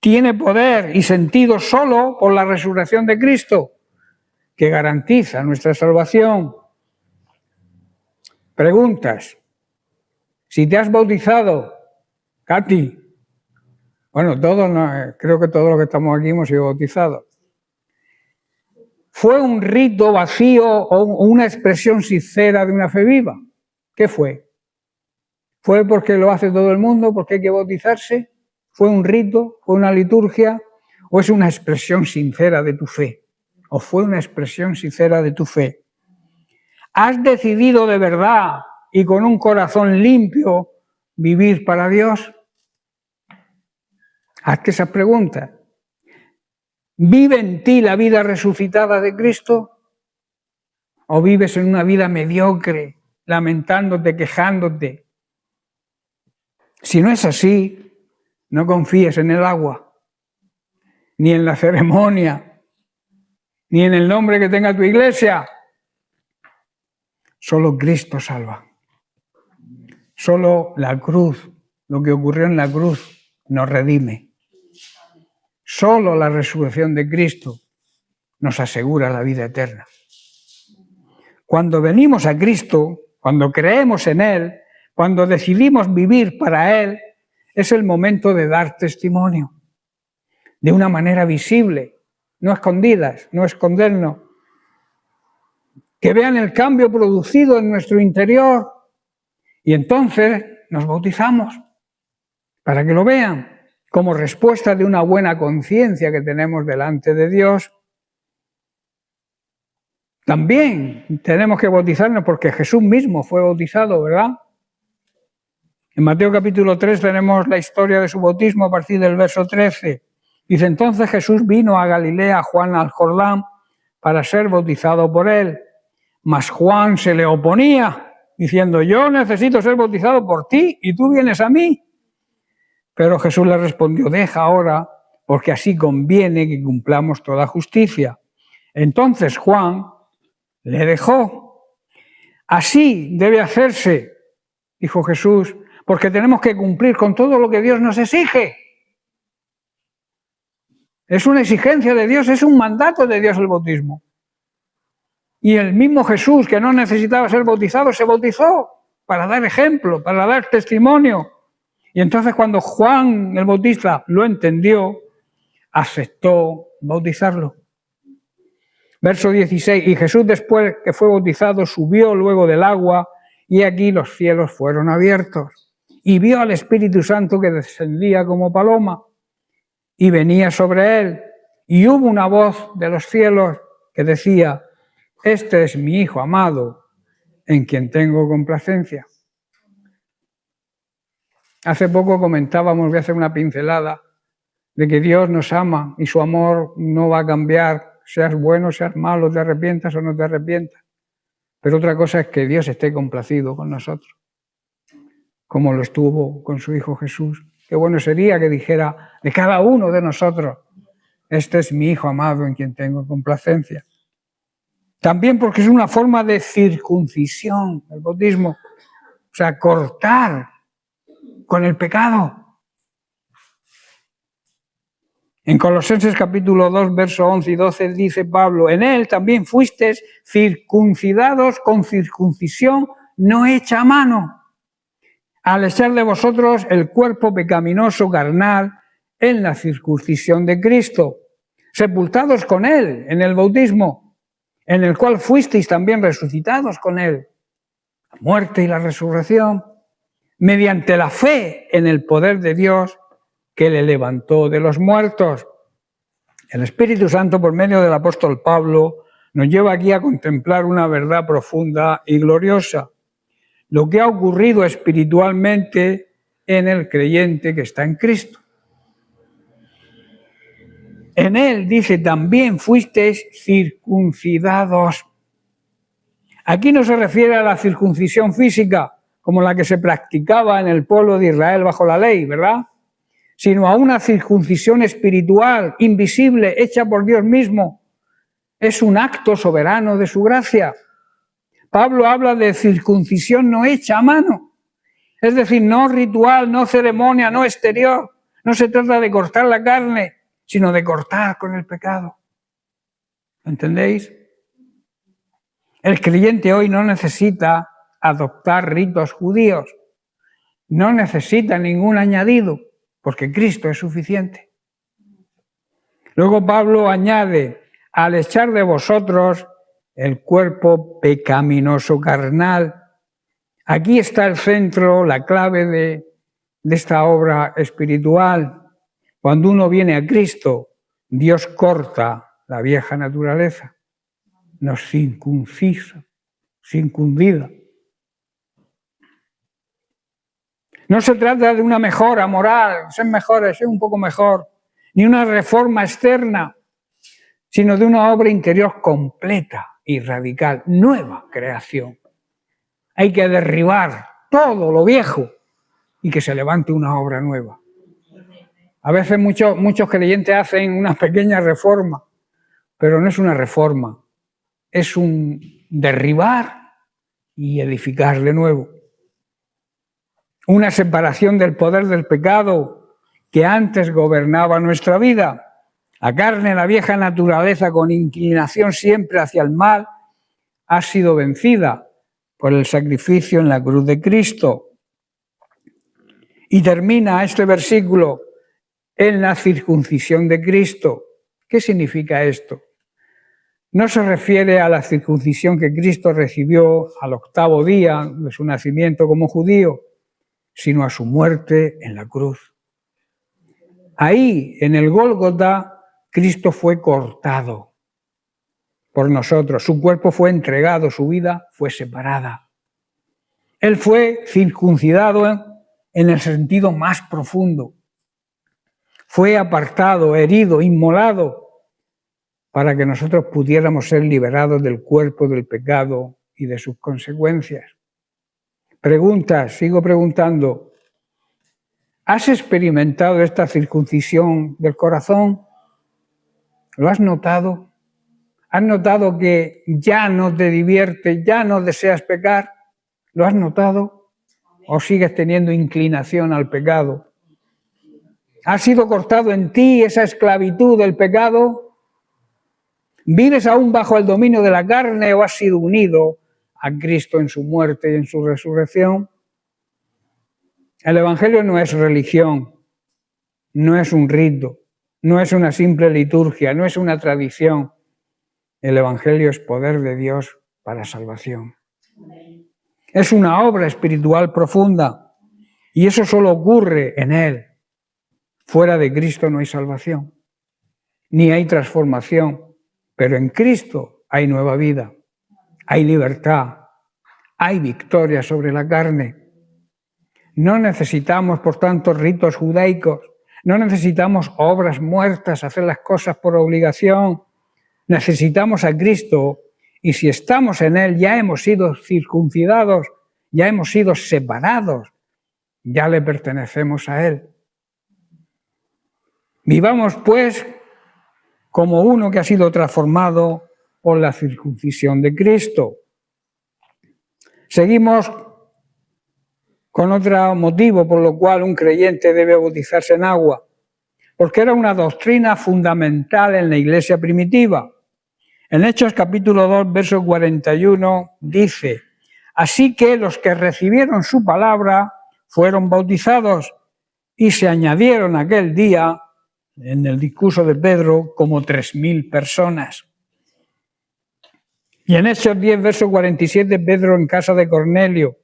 Tiene poder y sentido solo por la resurrección de Cristo, que garantiza nuestra salvación. Preguntas. Si te has bautizado, Katy, bueno, todos, creo que todos los que estamos aquí hemos sido bautizados. ¿Fue un rito vacío o una expresión sincera de una fe viva? ¿Qué fue? ¿Fue porque lo hace todo el mundo, porque hay que bautizarse? ¿Fue un rito? ¿Fue una liturgia? ¿O es una expresión sincera de tu fe? ¿O fue una expresión sincera de tu fe? ¿Has decidido de verdad y con un corazón limpio vivir para Dios? Hazte esas preguntas. ¿Vive en ti la vida resucitada de Cristo? ¿O vives en una vida mediocre, lamentándote, quejándote? Si no es así, no confíes en el agua, ni en la ceremonia, ni en el nombre que tenga tu iglesia. Solo Cristo salva. Solo la cruz, lo que ocurrió en la cruz, nos redime. Solo la resurrección de Cristo nos asegura la vida eterna. Cuando venimos a Cristo, cuando creemos en Él, cuando decidimos vivir para Él, es el momento de dar testimonio, de una manera visible, no escondidas, no escondernos. Que vean el cambio producido en nuestro interior y entonces nos bautizamos para que lo vean como respuesta de una buena conciencia que tenemos delante de Dios. También tenemos que bautizarnos porque Jesús mismo fue bautizado, ¿verdad? En Mateo capítulo 3 tenemos la historia de su bautismo a partir del verso 13. Dice, entonces Jesús vino a Galilea, Juan al Jordán, para ser bautizado por él. Mas Juan se le oponía, diciendo, yo necesito ser bautizado por ti y tú vienes a mí. Pero Jesús le respondió, deja ahora, porque así conviene que cumplamos toda justicia. Entonces Juan le dejó. Así debe hacerse, dijo Jesús, porque tenemos que cumplir con todo lo que Dios nos exige. Es una exigencia de Dios, es un mandato de Dios el bautismo. Y el mismo Jesús, que no necesitaba ser bautizado, se bautizó para dar ejemplo, para dar testimonio. Y entonces cuando Juan el Bautista lo entendió, aceptó bautizarlo. Verso 16, y Jesús después que fue bautizado subió luego del agua y aquí los cielos fueron abiertos. Y vio al Espíritu Santo que descendía como paloma y venía sobre él. Y hubo una voz de los cielos que decía, este es mi Hijo amado, en quien tengo complacencia. Hace poco comentábamos, voy a hacer una pincelada, de que Dios nos ama y su amor no va a cambiar, seas bueno, seas malo, te arrepientas o no te arrepientas. Pero otra cosa es que Dios esté complacido con nosotros, como lo estuvo con su Hijo Jesús. Qué bueno sería que dijera de cada uno de nosotros, este es mi Hijo amado en quien tengo complacencia. También porque es una forma de circuncisión, el bautismo, o sea, cortar con el pecado. En Colosenses capítulo 2, versos 11 y 12 dice Pablo, en él también fuisteis circuncidados con circuncisión no hecha a mano, al echar de vosotros el cuerpo pecaminoso carnal en la circuncisión de Cristo, sepultados con él en el bautismo, en el cual fuisteis también resucitados con él, la muerte y la resurrección, mediante la fe en el poder de Dios que le levantó de los muertos. El Espíritu Santo, por medio del apóstol Pablo, nos lleva aquí a contemplar una verdad profunda y gloriosa, lo que ha ocurrido espiritualmente en el creyente que está en Cristo. En él, dice, también fuisteis circuncidados. Aquí no se refiere a la circuncisión física, como la que se practicaba en el pueblo de Israel bajo la ley, ¿verdad? Sino a una circuncisión espiritual, invisible, hecha por Dios mismo. Es un acto soberano de su gracia. Pablo habla de circuncisión no hecha a mano, es decir, no ritual, no ceremonia, no exterior. No se trata de cortar la carne, sino de cortar con el pecado. ¿Entendéis? El creyente hoy no necesita adoptar ritos judíos, no necesita ningún añadido, porque Cristo es suficiente. Luego Pablo añade, al echar de vosotros el cuerpo pecaminoso carnal. Aquí está el centro, la clave de esta obra espiritual. Cuando uno viene a Cristo, Dios corta la vieja naturaleza, nos circuncida. No se trata de una mejora moral, ser mejores, ser un poco mejor, ni una reforma externa, sino de una obra interior completa y radical, nueva creación. Hay que derribar todo lo viejo y que se levante una obra nueva. A veces muchos creyentes hacen una pequeña reforma, pero no es una reforma, es un derribar y edificar de nuevo. Una separación del poder del pecado que antes gobernaba nuestra vida. La carne, la vieja naturaleza con inclinación siempre hacia el mal, ha sido vencida por el sacrificio en la cruz de Cristo. Y termina este versículo en la circuncisión de Cristo. ¿Qué significa esto? No se refiere a la circuncisión que Cristo recibió al 8º día de su nacimiento como judío, sino a su muerte en la cruz. Ahí, en el Gólgota, Cristo fue cortado por nosotros, su cuerpo fue entregado, su vida fue separada. Él fue circuncidado en el sentido más profundo. Fue apartado, herido, inmolado, para que nosotros pudiéramos ser liberados del cuerpo del pecado y de sus consecuencias. Preguntas, sigo preguntando. ¿Has experimentado esta circuncisión del corazón? ¿Lo has notado? ¿Has notado que ya no te divierte, ya no deseas pecar? ¿Lo has notado? ¿O sigues teniendo inclinación al pecado? ¿Ha sido cortado en ti esa esclavitud del pecado? ¿Vives aún bajo el dominio de la carne o has sido unido a Cristo en su muerte y en su resurrección? El Evangelio no es religión, no es un rito, no es una simple liturgia, no es una tradición. El Evangelio es poder de Dios para salvación. Es una obra espiritual profunda y eso solo ocurre en Él. Fuera de Cristo no hay salvación, ni hay transformación, pero en Cristo hay nueva vida, hay libertad, hay victoria sobre la carne. No necesitamos, por tanto, ritos judaicos, no necesitamos obras muertas, hacer las cosas por obligación. Necesitamos a Cristo y si estamos en Él ya hemos sido circuncidados, ya hemos sido separados, ya le pertenecemos a Él. Vivamos pues como uno que ha sido transformado por la circuncisión de Cristo. Seguimos con otro motivo por lo cual un creyente debe bautizarse en agua, porque era una doctrina fundamental en la iglesia primitiva. En Hechos capítulo 2, verso 41 dice: así que los que recibieron su palabra fueron bautizados y se añadieron aquel día, en el discurso de Pedro, como 3.000 personas. Y en Hechos 10, verso 47, Pedro en casa de Cornelio.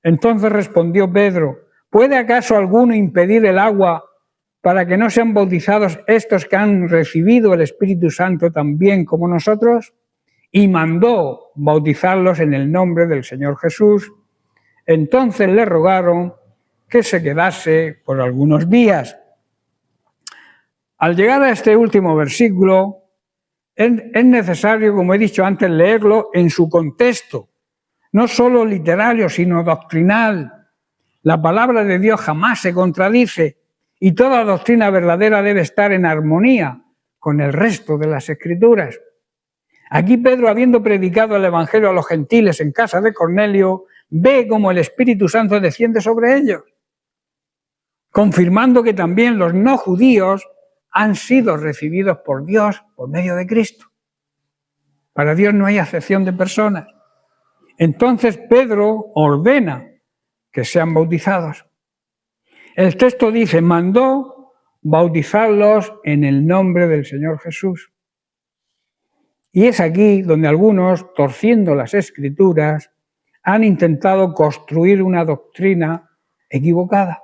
Entonces respondió Pedro: ¿puede acaso alguno impedir el agua para que no sean bautizados estos que han recibido el Espíritu Santo también como nosotros? Y mandó bautizarlos en el nombre del Señor Jesús. Entonces le rogaron que se quedase por algunos días. Al llegar a este último versículo, es necesario, como he dicho antes, leerlo en su contexto, no solo literario, sino doctrinal. La palabra de Dios jamás se contradice y toda doctrina verdadera debe estar en armonía con el resto de las Escrituras. Aquí Pedro, habiendo predicado el Evangelio a los gentiles en casa de Cornelio, ve cómo el Espíritu Santo desciende sobre ellos, confirmando que también los no judíos han sido recibidos por Dios por medio de Cristo. Para Dios no hay acepción de personas. Entonces Pedro ordena que sean bautizados. El texto dice: mandó bautizarlos en el nombre del Señor Jesús. Y es aquí donde algunos, torciendo las Escrituras, han intentado construir una doctrina equivocada.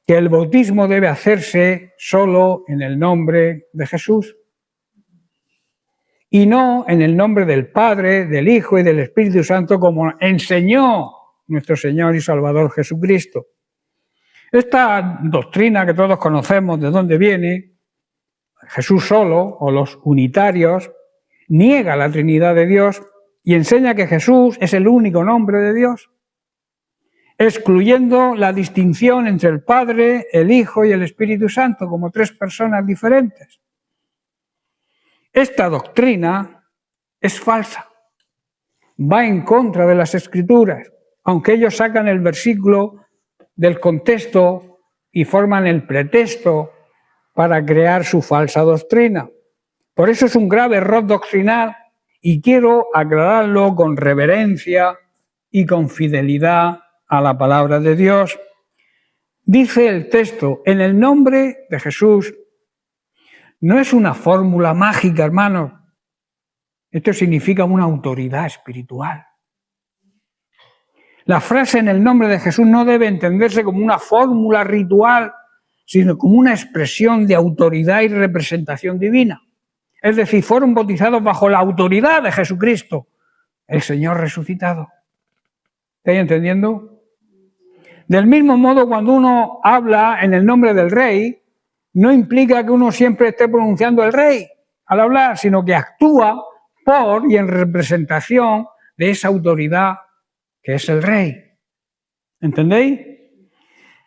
Que el bautismo debe hacerse solo en el nombre de Jesús y no en el nombre del Padre, del Hijo y del Espíritu Santo, como enseñó nuestro Señor y Salvador Jesucristo. Esta doctrina que todos conocemos de dónde viene, Jesús solo o los unitarios, niega la Trinidad de Dios y enseña que Jesús es el único nombre de Dios, excluyendo la distinción entre el Padre, el Hijo y el Espíritu Santo como tres personas diferentes. Esta doctrina es falsa, va en contra de las Escrituras, aunque ellos sacan el versículo del contexto y forman el pretexto para crear su falsa doctrina. Por eso es un grave error doctrinal y quiero aclararlo con reverencia y con fidelidad a la palabra de Dios. Dice el texto: en el nombre de Jesús. No es una fórmula mágica, hermanos. Esto significa una autoridad espiritual. La frase en el nombre de Jesús no debe entenderse como una fórmula ritual, sino como una expresión de autoridad y representación divina. Es decir, fueron bautizados bajo la autoridad de Jesucristo, el Señor resucitado. ¿Estáis entendiendo? Del mismo modo, cuando uno habla en el nombre del Rey, no implica que uno siempre esté pronunciando el Rey al hablar, sino que actúa por y en representación de esa autoridad que es el Rey. ¿Entendéis?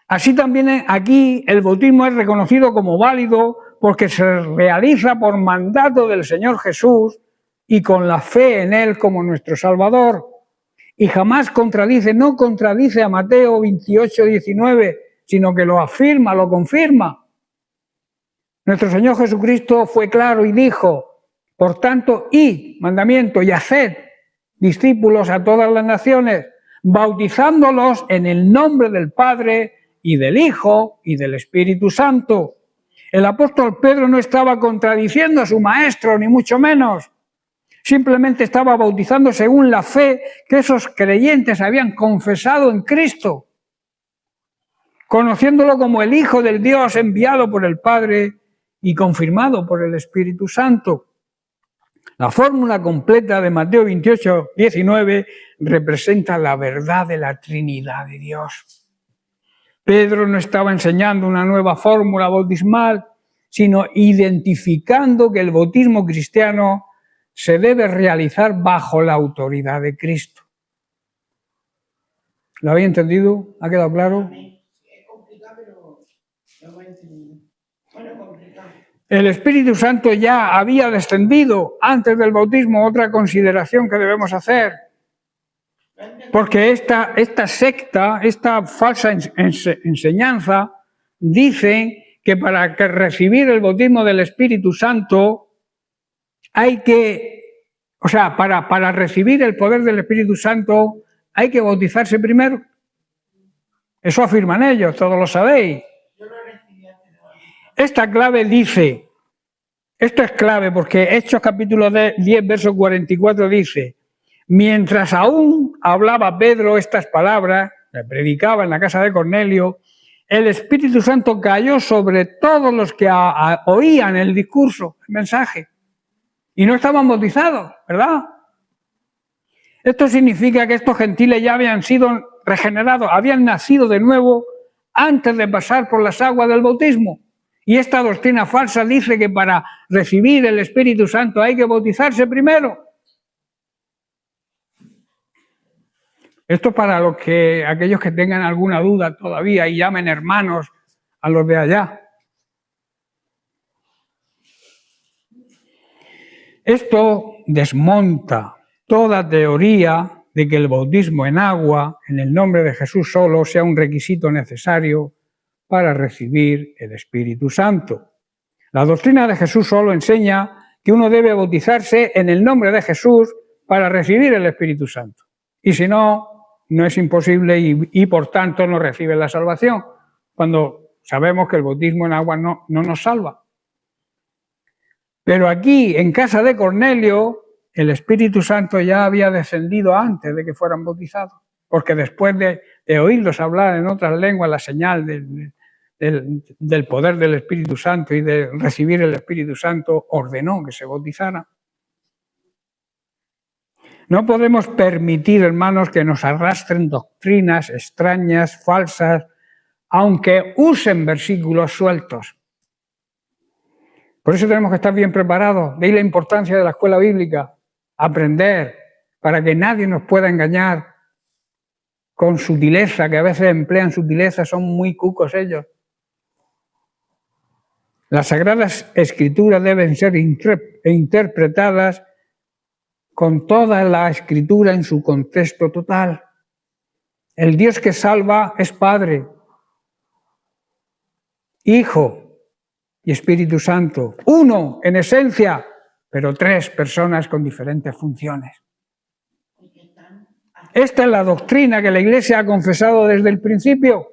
Así también aquí el bautismo es reconocido como válido porque se realiza por mandato del Señor Jesús y con la fe en Él como nuestro Salvador. Y jamás no contradice a Mateo 28, 19, sino que lo afirma, lo confirma. Nuestro Señor Jesucristo fue claro y dijo, por tanto, id, mandamiento, y haced discípulos a todas las naciones, bautizándolos en el nombre del Padre y del Hijo y del Espíritu Santo. El apóstol Pedro no estaba contradiciendo a su maestro, ni mucho menos. Simplemente estaba bautizando según la fe que esos creyentes habían confesado en Cristo, conociéndolo como el Hijo del Dios enviado por el Padre y confirmado por el Espíritu Santo. La fórmula completa de Mateo 28, 19 representa la verdad de la Trinidad de Dios. Pedro no estaba enseñando una nueva fórmula bautismal, sino identificando que el bautismo cristiano se debe realizar bajo la autoridad de Cristo. ¿Lo habéis entendido? ¿Ha quedado claro? Es complicado, pero lo he entendido. Bueno, complicado. El Espíritu Santo ya había descendido antes del bautismo, otra consideración que debemos hacer. Porque esta secta, esta falsa enseñanza, dice que para recibir el bautismo del Espíritu Santo hay que, para recibir el poder del Espíritu Santo hay que bautizarse primero. Eso afirman ellos, todos lo sabéis. Esta clave dice, esto es clave porque Hechos capítulo 10, verso 44 dice, mientras aún hablaba Pedro estas palabras, le predicaba en la casa de Cornelio, el Espíritu Santo cayó sobre todos los que oían el discurso, el mensaje, y no estaban bautizados, ¿verdad? Esto significa que estos gentiles ya habían sido regenerados, habían nacido de nuevo antes de pasar por las aguas del bautismo. Y esta doctrina falsa dice que para recibir el Espíritu Santo hay que bautizarse primero. Esto para aquellos que tengan alguna duda todavía y llamen hermanos a los de allá. Esto desmonta toda teoría de que el bautismo en agua, en el nombre de Jesús solo, sea un requisito necesario para recibir el Espíritu Santo. La doctrina de Jesús solo enseña que uno debe bautizarse en el nombre de Jesús para recibir el Espíritu Santo. Y si no, no es imposible y por tanto no recibe la salvación, cuando sabemos que el bautismo en agua no nos salva. Pero aquí, en casa de Cornelio, el Espíritu Santo ya había descendido antes de que fueran bautizados, porque después de oírlos hablar en otras lenguas, la señal del poder del Espíritu Santo y de recibir el Espíritu Santo, ordenó que se bautizaran. No podemos permitir, hermanos, que nos arrastren doctrinas extrañas, falsas, aunque usen versículos sueltos. Por eso tenemos que estar bien preparados. De ahí la importancia de la escuela bíblica. Aprender para que nadie nos pueda engañar con sutileza, que a veces emplean sutileza, son muy cucos ellos. Las Sagradas Escrituras deben ser interpretadas con toda la Escritura en su contexto total. El Dios que salva es Padre, Hijo y Espíritu Santo. Uno en esencia, pero tres personas con diferentes funciones. Esta es la doctrina que la Iglesia ha confesado desde el principio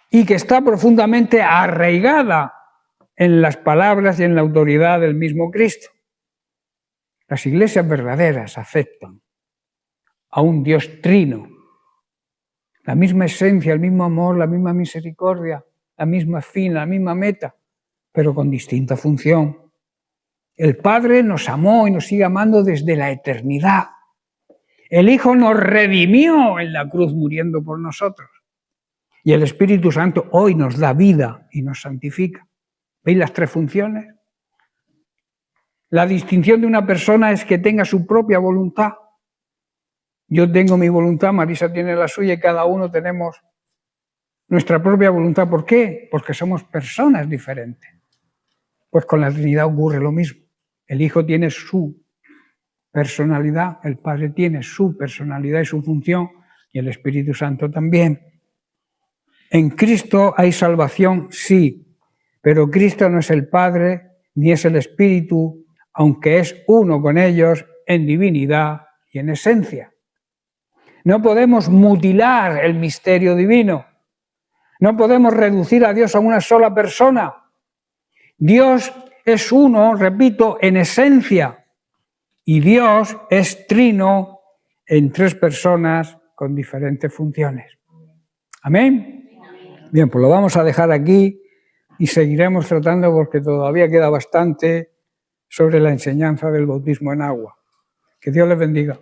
y que está profundamente arraigada en las palabras y en la autoridad del mismo Cristo. Las iglesias verdaderas aceptan a un Dios trino, la misma esencia, el mismo amor, la misma misericordia, la misma fin, la misma meta, pero con distinta función. El Padre nos amó y nos sigue amando desde la eternidad. El Hijo nos redimió en la cruz muriendo por nosotros. Y el Espíritu Santo hoy nos da vida y nos santifica. ¿Veis las tres funciones? La distinción de una persona es que tenga su propia voluntad. Yo tengo mi voluntad, Marisa tiene la suya y cada uno tenemos nuestra propia voluntad. ¿Por qué? Porque somos personas diferentes. Pues con la Trinidad ocurre lo mismo. El Hijo tiene su personalidad, el Padre tiene su personalidad y su función, y el Espíritu Santo también. En Cristo hay salvación, sí, pero Cristo no es el Padre ni es el Espíritu, aunque es uno con ellos en divinidad y en esencia. No podemos mutilar el misterio divino. No podemos reducir a Dios a una sola persona. Dios es uno, repito, en esencia. Y Dios es trino en tres personas con diferentes funciones. ¿Amén? Bien, pues lo vamos a dejar aquí y seguiremos tratando porque todavía queda bastante sobre la enseñanza del bautismo en agua. Que Dios les bendiga.